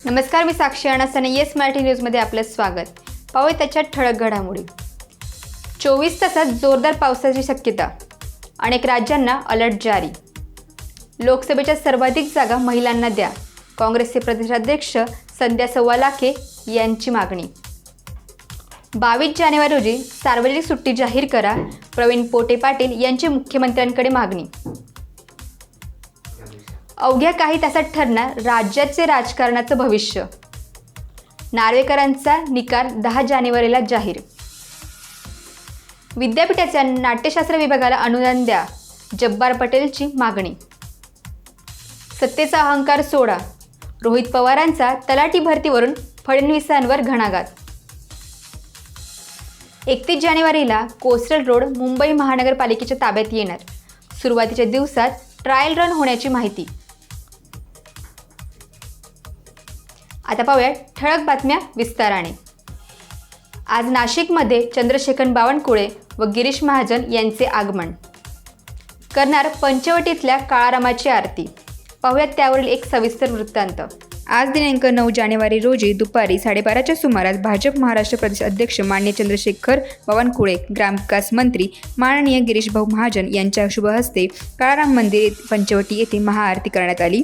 नमस्कार, मी साक्षी अणासाने येस मराठी न्यूजमध्ये आपलं स्वागत. पाहूया त्याच्यात ठळक घडामोडी. 24 तासात जोरदार पावसाची शक्यता, अनेक राज्यांना अलर्ट जारी. लोकसभेच्या सर्वाधिक जागा महिलांना द्या, काँग्रेसचे प्रदेशाध्यक्ष संध्या सव्वालाखे यांची मागणी. 22 जानेवारी रोजी सार्वजनिक सुट्टी जाहीर करा, प्रवीण पोटे पाटील यांची मुख्यमंत्र्यांकडे मागणी. अवघ्या काही तासात ठरणार राज्याचे राजकारणाचं भविष्य, नार्वेकरांचा निकाल 10 जानेवारीला जाहीर. विद्यापीठाच्या नाट्यशास्त्र विभागाला अनुदान द्या, जब्बार पटेलची मागणी. सत्तेचा अहंकार सोडा, रोहित पवारांचा तलाठी भरतीवरून फडणवीसांवर घणाघात. 31 जानेवारीला कोस्टल रोड मुंबई महानगरपालिकेच्या ताब्यात येणार, सुरुवातीच्या दिवसात ट्रायल रन होण्याची माहिती. आता पाहूया ठळक बातम्या विस्ताराने. आज नाशिकमध्ये चंद्रशेखर बावनकुळे व गिरीश महाजन यांचे आगमन. करणार पंचवटीतल्या काळारामाची आरती. पाहूयात त्यावरील एक सविस्तर वृत्तांत. आज दिनांक 9 जानेवारी रोजी दुपारी 12:30च्या सुमारास भाजप महाराष्ट्र प्रदेश अध्यक्ष माननीय चंद्रशेखर बावनकुळे, ग्रामविकास मंत्री माननीय गिरीश भाऊ महाजन यांच्या शुभ हस्ते काळाराम मंदिर पंचवटी येथे महाआरती करण्यात आली.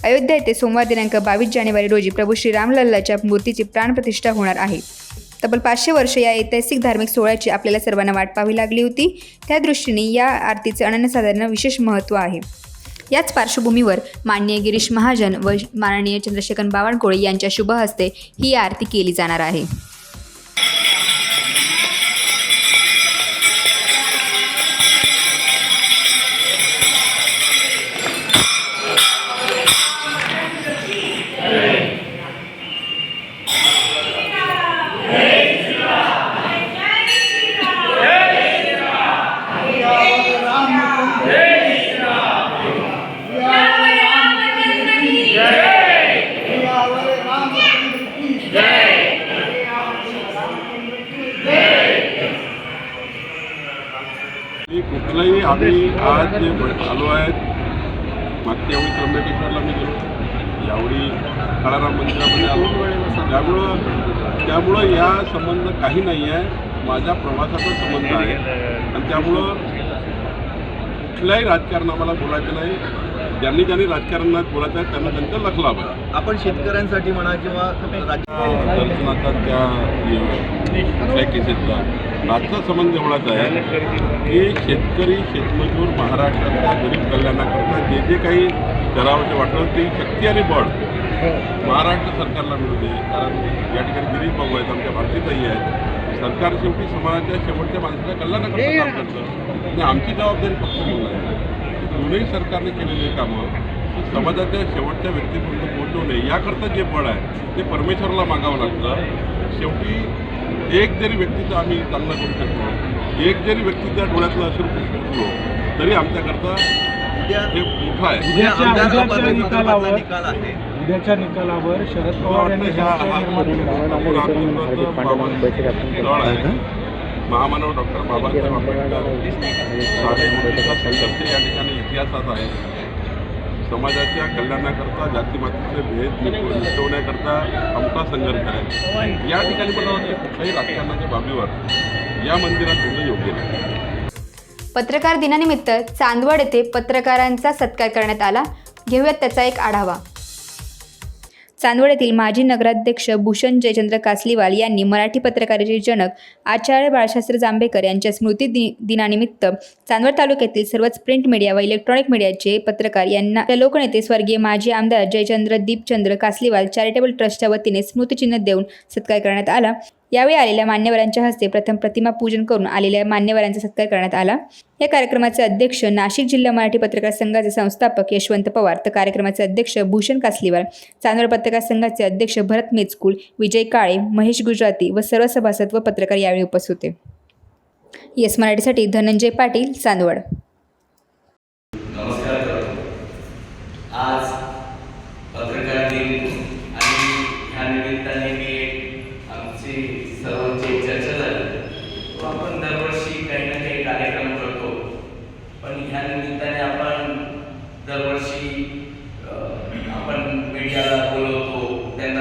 अयोध्या येथे सोमवार दिनांक 22 जानेवारी रोजी प्रभू श्री रामलल्लाच्या मूर्तीची प्राणप्रतिष्ठा होणार आहे. तब्बल 500 वर्ष या ऐतिहासिक धार्मिक सोहळ्याची आपल्याला सर्वांना वाट पाहावी लागली होती. त्या दृष्टीने या आरतीचे अनन्यसाधारण विशेष महत्त्व आहे. याच पार्श्वभूमीवर माननीय गिरीश महाजन व माननीय चंद्रशेखर बावनकुळे यांच्या शुभ हस्ते ही आरती केली जाणार आहे. कुठलाही आम्ही आज जे आलो आहेत, मागच्या वेळी त्र्यंबकेश्वरला मी गेलो, यावेळी काळाराम मंदिरामध्ये आलो. त्यामुळं या संबंध काही नाही आहे, माझ्या प्रवासाचा संबंध आहे. आणि त्यामुळं कुठल्याही राजकारण आम्हाला बोलायचं नाही. ज्यांनी राजकारणात बोलायचं आहे त्यांना त्यांचा लक्ष लाभ आहे. आपण शेतकऱ्यांसाठी म्हणा किंवा दर्शनाचा त्या कुठल्या केसेसचा आजचा संबंध एवढाच आहे की शेतकरी शेतमजूर महाराष्ट्रातल्या गरीब कल्याणाकरता जे काही करावंसे वाटतं ते शक्ती आणि बळ महाराष्ट्र सरकारला मिळू दे. कारण या ठिकाणी गिरीश भाऊ आहेत, आमच्या भारतीताई आहेत. सरकार शेवटी समाजाच्या शेवटच्या माणसाच्या कल्याणाकरता काम करतं आणि आमची जबाबदारी फक्त म्हणून आहे. दोन्ही सरकारने केलेली कामं समाजाच्या शेवटच्या व्यक्तीपर्यंत पोहोचवणे याकरता जे बळ आहे ते परमेश्वराला मागावं लागतं. शेवटी एक जरी व्यक्तीचं आम्ही चांगलं करू शकतो, एक जरी व्यक्तीच्या डोळ्यातलं अश्रू पुसलो तरी आमच्याकरता हे मोठं आहे. उद्याच्या निकालावर शरद पवार यांनी महामानव डॉक्टर बाबासाहेब आंबेडकर या ठिकाणी इतिहासात आहे. समाजाच्या कल्याणाकरता जातीमातीचे भेद मिटवण्याकरता आमचा संघर्ष आहे. या ठिकाणी मला वाटतं कुठल्याही राजकारणाच्या बाबीवर या मंदिरात होणं योग्य नाही. पत्रकार दिनानिमित्त चांदवड येथे पत्रकारांचा सत्कार करण्यात आला. घेऊयात त्याचा एक आढावा. चांदवड येथील माजी नगराध्यक्ष भूषण जयचंद्र कासलीवाल यांनी मराठी पत्रकाराचे जनक आचार्य बाळशास्त्री जांभेकर यांच्या स्मृती दिनानिमित्त चांदवड तालुक्यातील सर्वच प्रिंट मीडिया व इलेक्ट्रॉनिक मीडियाचे पत्रकार यांना लोकनेते स्वर्गीय माजी आमदार जयचंद्र दीपचंद्र कासलीवाल चॅरिटेबल ट्रस्टच्या वतीने स्मृतिचिन्ह देऊन सत्कार करण्यात आला. यावेळी आलेल्या मान्यवरांच्या हस्ते प्रथम प्रतिमा पूजन करून आलेल्या मान्यवरांचा सत्कार करण्यात आला. या कार्यक्रमाचे अध्यक्ष नाशिक जिल्हा मराठी पत्रकार संघाचे संस्थापक यशवंत पवार, तर कार्यक्रमाचे अध्यक्ष भूषण कासलीवाल, चांदवड पत्रकार संघाचे अध्यक्ष भरत मेचकुल, विजय काळे, महेश गुजराती व सर्व सभासद व पत्रकार यावेळी उपस्थित होते. येस मराठीसाठी धनंजय पाटील, चांदवड. नमस्कार. आज पत्रकार दिन आणि ह्या निमित्ताने मी आमची सर्वांची चर्चा झाली. आपण दरवर्षी काही ना काही कार्यक्रम करतो, पण ह्या निमित्ताने आपण दरवर्षी आपण मीडियाला बोलवतो, त्यांना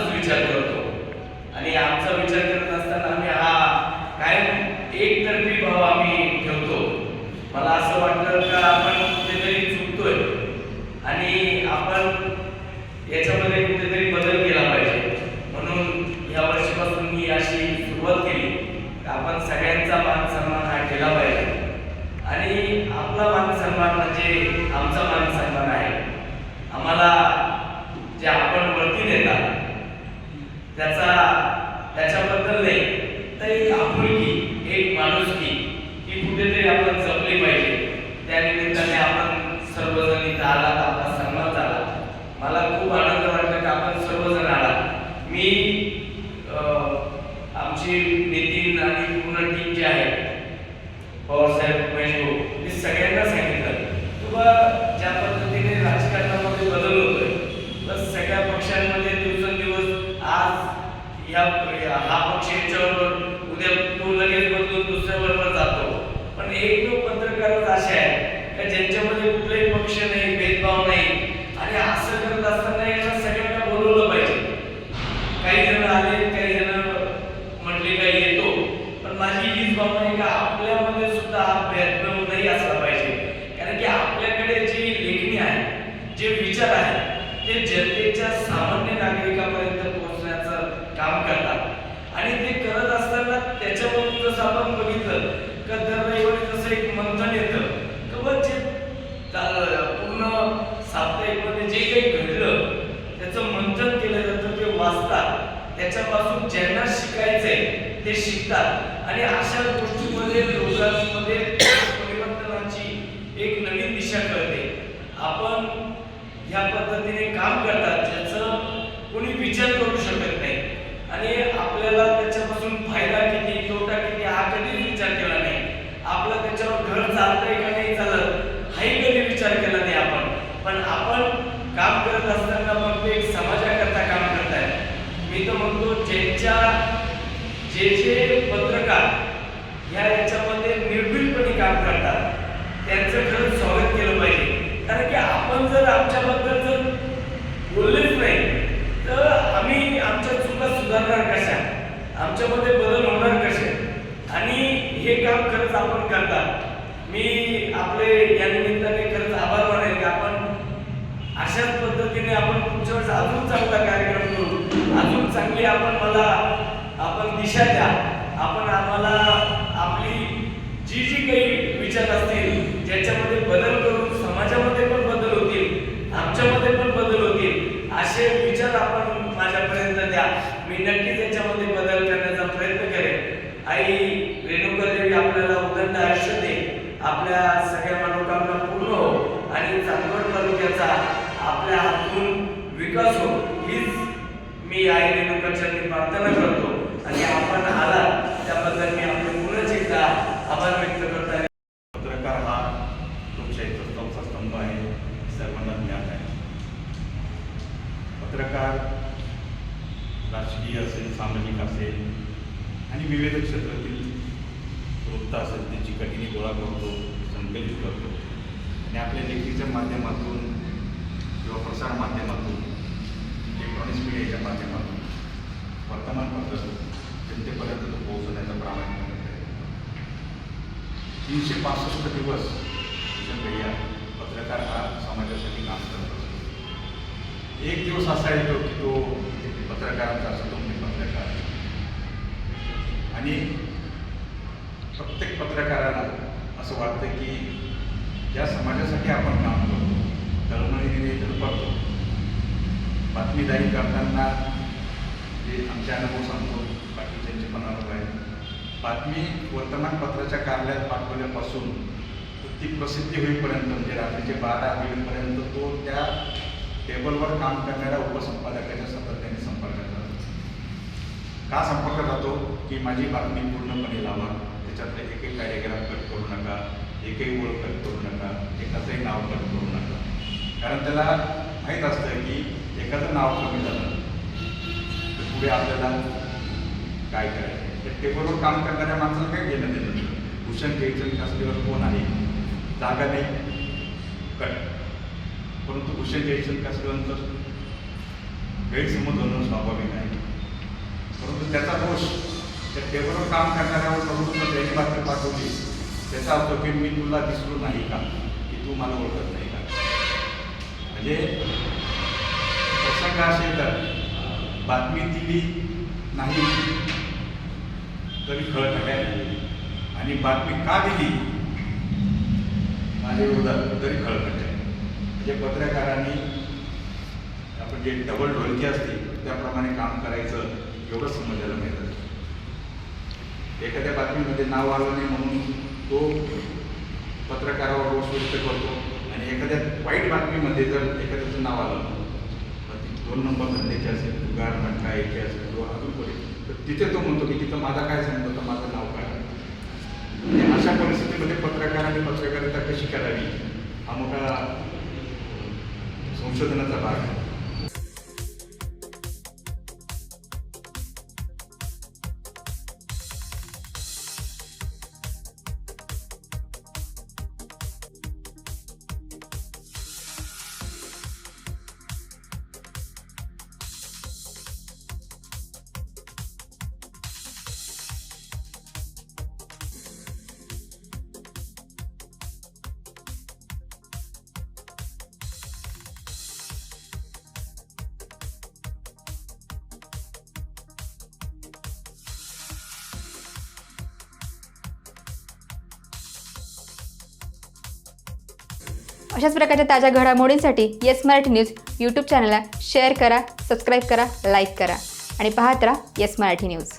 आमचाच विचार करतो आणि आमचा विचार करत असताना आम्ही हा कायम एकतर्फी भाव आम्ही ठेवतो. मला असं वाटलं का आपण कुठेतरी चुकतोय आणि आपण याच्यामध्ये कुठेतरी बदल केला पाहिजे. म्हणून या वर्षापासून मी अशी सुरुवात केली की आपण सगळ्यांचा मान सन्मान हा केला पाहिजे आणि आपला मान सन्मान म्हणजे आमचा मान सन्मान आहे. आम्हाला जे आपण वरती देतात त्याच्याबद्दल नाही तर एक आपुलकी, एक माणुसकी ही कुठेतरी आपण जपली पाहिजे. त्या निमित्ताने आपण सर्वजण इथं आलात, आपला सन्मान झाला. मला खूप आनंद वाटला की आपण सर्वजण आलात. मी आमची नितीन आणि पूर्ण टीम जी आहे, पवारसाहेब, महेश भाऊ, मी सगळ्यांना सांगितलं की बा ज्या पद्धतीने राजकारणामध्ये बदल होतोय बस सगळ्या पक्षांमध्ये दिवसेंदिवस आज हा पक्ष याच्याबरोबर, उद्या तो लगेच बदलून दुसऱ्याबरोबर जातो. पण एकमेव पत्रकारच असे आहे की ज्यांच्यामध्ये कुठलाही पक्ष नाही, भेदभाव नाही आणि असं करत असताना यांना सगळ्यांना बोलवलं पाहिजे. काही जण आले, काही जण म्हटले काही येतो, पण माझी हीच भावना आहे की आपल्यामध्ये सुद्धा हा भेदभाव नाही असला पाहिजे. कारण की आपल्याकडे जी लेखणी आहे, जे विचार आहे ते जनतेच्या सामान्य नागरिकांपर्यंत पोहोचण्याचं काम करतात आणि ते करत असताना त्याच्यावरून जसं आपण बघितलं का दर रविवारी जसं एक मंथन येतं किंवा जे पूर्ण साप्ताहिकमध्ये जे काही घडलं त्याचं मंथन केलं जातं, ते वाचतात, त्याच्यापासून ज्यांना शिकायचंय ते शिकतात आणि अशा गोष्टींमध्ये लोकांमध्ये परिवर्तनाची एक नवीन दिशा कळते. आपण ह्या पद्धतीने काम करतात ज्याचं कोणी विचार करू शकत नाही आणि आपल्याला त्याच्यापासून फायदा किती, तोटा किती हा कधीच विचार केला नाही. आपलं त्याच्यावर घर चालतंय का नाही चालत हाही कधी विचार केला नाही आपण. पण आपण काम करत असताना फक्त एक समाजाकरता काम करताय. मी तर म्हणतो जे पत्रकार ह्या याच्यामध्ये निर्भीडपणे काम करतात त्यांचं खरंच स्वागत केलं पाहिजे. कारण की आपण जर आमच्याबद्दल जर बोललेच नाही तर आम्ही आमच्या चुका सुधारणार कशा, आमच्यामध्ये बदल होणार कसे आणि हे काम खरंच आपण करतात. मी आपले या निमित्ताने खरंच आभार मानेल की आपण अशाच पद्धतीने आपण पुढच्या वेळेस अजून चांगला कार्यक्रम करू, अजून चांगली आपण दिशा द्या. आपण आम्हाला आपली जी काही विचार असतील ज्याच्यामध्ये बदल करून समाजामध्ये पण बदल होतील, आमच्यामध्ये पण बदल होतील असे विचार आपण माझ्यापर्यंत द्या. मी नक्कीच याच्यामध्ये बदल करण्याचा प्रयत्न करेन. आई रेणुका देवी आपल्याला उदंड आयुष्य दे, आपल्या सगळ्या मनोकामना पूर्ण हो आणि चांदवड तालुक्याचा आपल्या हातून विकास हो हीच मी आई रेणुकाचरणी प्रार्थना करतो आणि आपण आला त्याबद्दल मी आपले पुन्हा एकदा आभार व्यक्त करतो. पत्रकार हा लोकशाहीचा चौथा स्तंभ आहे, सर्वांना ज्ञात आहे. पत्रकार राजकीय असेल, सामाजिक असेल आणि विविध क्षेत्रातील वृत्त असेल त्याची कठीणी गोळा करतो, संकलित करतो आणि आपल्या लेखीच्या माध्यमातून किंवा प्रसार माध्यमातून, इलेक्ट्रॉनिक्स मीडियाच्या माध्यमातून वर्तमानपत्र जनतेपर्यंत तो पोहोचवण्याचा प्रामाणिक प्रयत्न. 365 दिवस भैया पत्रकार हा समाजासाठी काम करत असतो. एक दिवस असा येतो की तो पत्रकारांचा असतो, म्हणजे पत्रकार आणि प्रत्येक पत्रकाराला असं वाटतं की ज्या समाजासाठी आपण काम करतो, तळमळीने धडपडतो, बातमीदारी करताना जे आमचे अनुभव सांगतो, बाकीच्यांचे पण अनुभव आहे. बातमी वर्तमानपत्राच्या कार्यालयात पाठवल्यापासून ती प्रसिद्धी होईपर्यंत, म्हणजे रात्रीचे 12 होईपर्यंत तो त्या टेबलवर काम करणाऱ्या उपसंपादकाच्या सातत्याने संपर्कात राहतो. का संपर्क राहतो की माझी बातमी पूर्णपणे लावा, त्याच्यातले एकही पॅरेग्राफ कट करू नका, एकही ओळ कट करू नका, एकाचंही नाव कट करू नका. कारण त्याला माहीत असतं की एखादं नाव कमी झालं तर पुढे आपल्याला काय करायचं. त्या टेबलवर काम करणाऱ्या माणसाला काय घेणं देणं नाही. भूषण जयचंद असल्यावर कोण आहे, जागा नाही, कट. परंतु भूषण जयचंद असल्यानंतर गैरसमज होणं स्वाभाविक आहे. परंतु त्याचा दोष त्या पेपरवर काम करणाऱ्यावर परंतु त्याची बातमी पाठवली त्याचा अर्थ की मी तुला दिसलो नाही का, की तू मला ओळखत नाही का. म्हणजे प्रसंग असे येतात, बातमी दिली नाही तरी खळखट्याने आणि बातमी का दिली माझ्या विरोधात तरी खळखट्याने. म्हणजे पत्रकारांनी आपण जे डबल ढोलकी असते त्याप्रमाणे काम करायचं एवढं समजायला मिळतं. एखाद्या बातमीमध्ये नाव आलं नाही म्हणून तो पत्रकारावर रोष व्यक्त करतो आणि एखाद्या वाईट बातमीमध्ये जर एखाद्याचं नाव आलं, मग ती 2 नंबर धंद्याची असेल, जुगार मटका याची असेल किंवा अजून कोणी, तर तिथे तो म्हणतो की तिथं माझा काय सांगतो तर माझं नाव काय. म्हणजे अशा परिस्थितीमध्ये पत्रकारांनी पत्रकारिता कशी करावी हा मोठा संशोधनाचा भाग आहे. अशाच प्रकारच्या ताज्या घडामोडींसाठी येस मराठी न्यूज यूट्यूब चॅनलला शेअर करा, सबस्क्राईब करा, लाईक करा आणि पाहत राहा येस मराठी न्यूज.